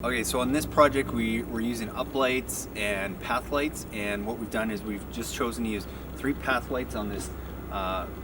Okay, so on this project we're using uplights and path lights, and what we've done is we've just chosen to use 3 path lights on this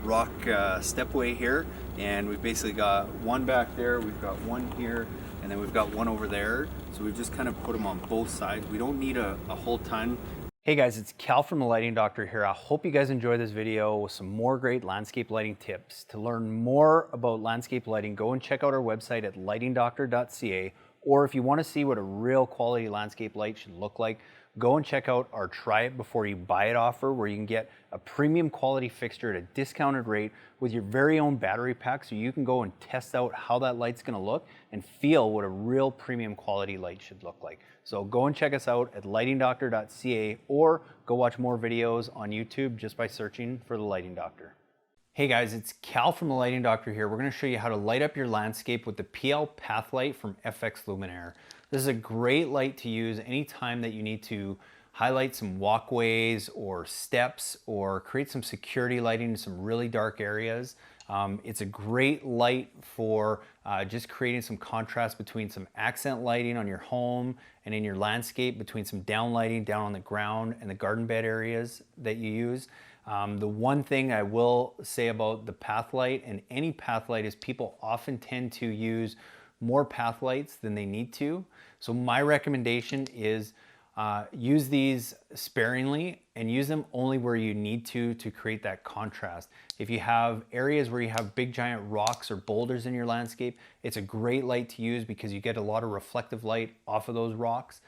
rock stepway here, and we've basically got one back there, we've got one here, and then we've got one over there. So we've just kind of put them on both sides. We don't need a whole ton. Hey guys, it's Cal from the Lighting Doctor here. I hope you guys enjoy this video with some more great landscape lighting tips. To learn more about landscape lighting, go and check out our website at lightingdoctor.ca. Or if you want to see what a real quality landscape light should look like, go and check out our try it before you buy it offer, where you can get a premium quality fixture at a discounted rate with your very own battery pack, so you can go and test out how that light's going to look and feel what a real premium quality light should look like. So go and check us out at lightingdoctor.ca, or go watch more videos on YouTube just by searching for the Lighting Doctor. Hey guys, it's Cal from the Lighting Doctor here. We're going to show you how to light up your landscape with the PL Path Light from FX Luminaire. This is a great light to use anytime that you need to highlight some walkways or steps, or create some security lighting in some really dark areas. It's a great light for just creating some contrast between some accent lighting on your home and in your landscape, between some down lighting down on the ground and the garden bed areas that you use. The one thing I will say about the path light and any path light is people often tend to use more path lights than they need to. So my recommendation is use these sparingly and use them only where you need to create that contrast. If you have areas where you have big giant rocks or boulders in your landscape, it's a great light to use because you get a lot of reflective light off of those rocks.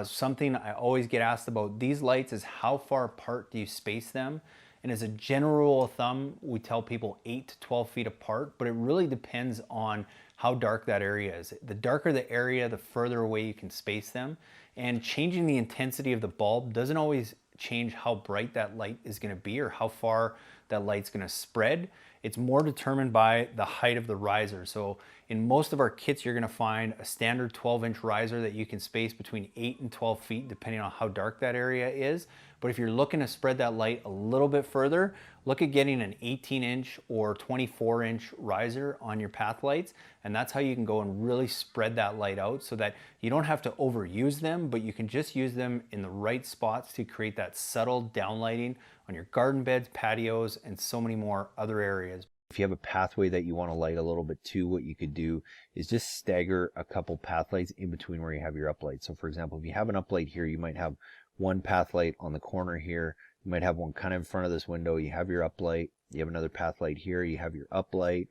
Something I always get asked about these lights is how far apart do you space them? And as a general rule of thumb, we tell people 8 to 12 feet apart, but it really depends on how dark that area is. The darker the area, the further away you can space them. And changing the intensity of the bulb doesn't always change how bright that light is going to be or how far that light's going to spread. It's more determined by the height of the riser. So in most of our kits, you're going to find a standard 12-inch riser that you can space between 8 and 12 feet, depending on how dark that area is. But if you're looking to spread that light a little bit further, look at getting an 18-inch or 24-inch riser on your path lights. And that's how you can go and really spread that light out, so that you don't have to overuse them, but you can just use them in the right spots to create that subtle downlighting on your garden beds, patios, and so many more other areas. If you have a pathway that you want to light a little bit too, what you could do is just stagger a couple path lights in between where you have your uplight. So for example, if you have an uplight here, you might have one path light on the corner here. You might have one kind of in front of this window. You have your uplight. You have another path light here. You have your uplight.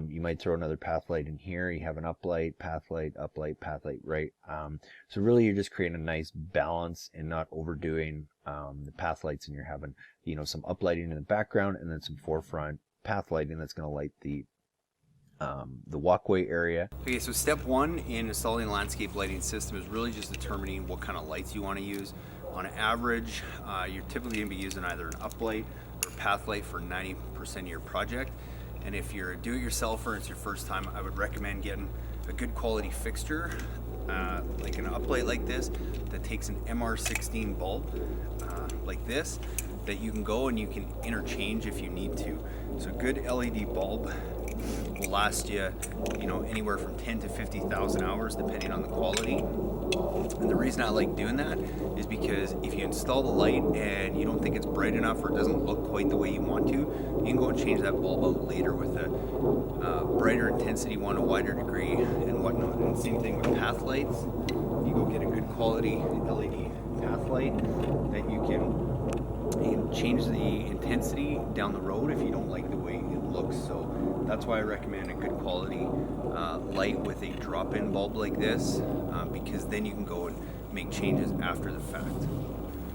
You might throw another path light in here. You have an uplight, path light, right? So really you're just creating a nice balance and not overdoing the path lights, and you're having, you know, some uplighting in the background and then some forefront path lighting that's going to light the walkway area. Okay, so step one in installing a landscape lighting system is really just determining what kind of lights you want to use. On average, you're typically going to be using either an uplight or path light for 90% of your project. And if you're a do-it-yourselfer and it's your first time, I would recommend getting a good quality fixture, like an uplight like this, that takes an MR16 bulb like this, that you can go and you can interchange if you need to. So a good LED bulb will last you, anywhere from 10 to 50,000 hours, depending on the quality. And the reason I like doing that is because if you install the light and you don't think it's bright enough or it doesn't look quite the way you want to, you can go and change that bulb out later with a brighter intensity one, a wider degree, and whatnot. And same thing with path lights. You go get a good quality LED path light that you can change the intensity down the road if you don't like the way it looks. So that's why I recommend a good quality light with a drop-in bulb like this, because then you can go and make changes after the fact.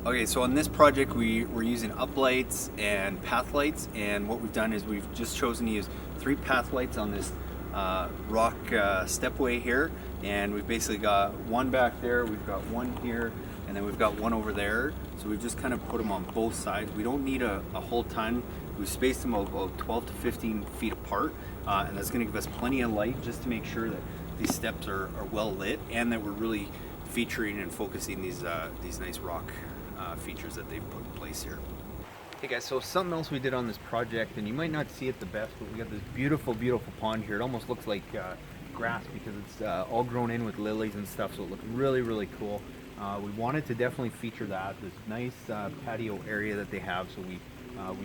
Okay, so on this project we're using uplights and path lights, and what we've done is we've just chosen to use 3 path lights on this rock stepway here, and we've basically got one back there, we've got one here, and then we've got one over there. So we've just kind of put them on both sides. We don't need a whole ton. We've spaced them about 12 to 15 feet apart, and that's going to give us plenty of light just to make sure that these steps are well lit, and that we're really featuring and focusing these nice rock features that they've put in place here. Hey guys, so something else we did on this project, and you might not see it the best, but we got this beautiful, beautiful pond here. It almost looks like grass because it's all grown in with lilies and stuff, so it looks really, really cool. We wanted to definitely feature that, this nice patio area that they have, so we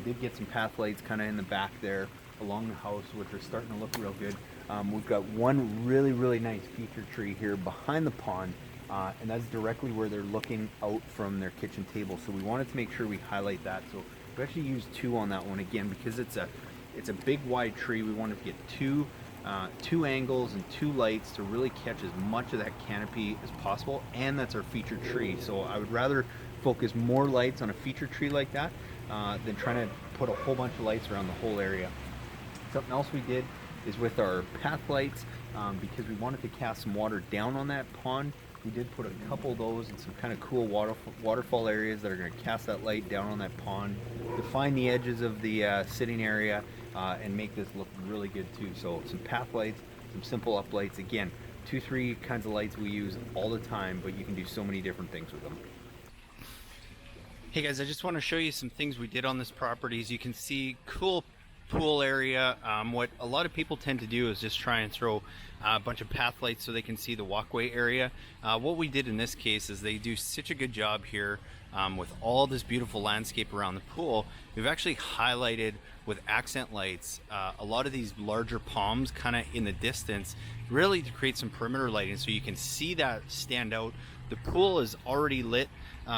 did get some path lights kind of in the back there along the house, which are starting to look real good. We've got one really, really nice feature tree here behind the pond, and that's directly where they're looking out from their kitchen table. So we wanted to make sure we highlight that. So we actually used two on that one again because it's a big wide tree. We wanted to get two angles and two lights to really catch as much of that canopy as possible, and that's our featured tree. So I would rather focus more lights on a featured tree like that than trying to put a whole bunch of lights around the whole area. Something else we did is with our path lights, because we wanted to cast some water down on that pond, we did put a couple of those in some kind of cool waterfall areas that are going to cast that light down on that pond, define the edges of the sitting area, and make this look really good too. So some path lights, some simple up lights. Again, 2-3 kinds of lights we use all the time, but you can do so many different things with them. Hey guys, I just want to show you some things we did on this property. As you can see, cool pool area. What a lot of people tend to do is just try and throw a bunch of path lights so they can see the walkway area. What we did in this case is they do such a good job here with all this beautiful landscape around the pool. We've actually highlighted with accent lights a lot of these larger palms kind of in the distance, really to create some perimeter lighting so you can see that stand out. The pool is already lit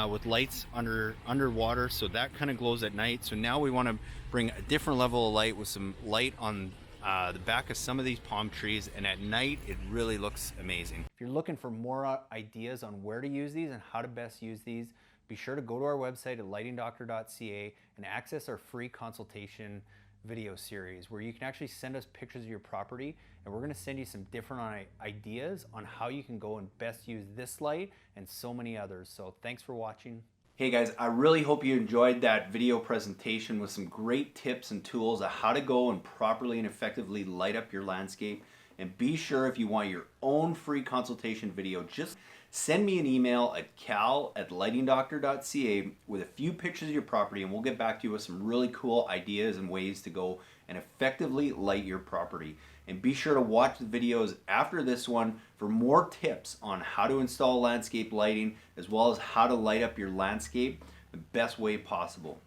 with lights underwater, so that kind of glows at night. So now we want to bring a different level of light with some light on the back of some of these palm trees, and at night it really looks amazing. If you're looking for more ideas on where to use these and how to best use these, be sure to go to our website at lightingdoctor.ca and access our free consultation video series where you can actually send us pictures of your property, and we're going to send you some different ideas on how you can go and best use this light and so many others. So thanks for watching. Hey guys, I really hope you enjoyed that video presentation with some great tips and tools of how to go and properly and effectively light up your landscape. And be sure, if you want your own free consultation video, just send me an email at cal@lightingdoctor.ca with a few pictures of your property, and we'll get back to you with some really cool ideas and ways to go and effectively light your property. And be sure to watch the videos after this one for more tips on how to install landscape lighting, as well as how to light up your landscape the best way possible.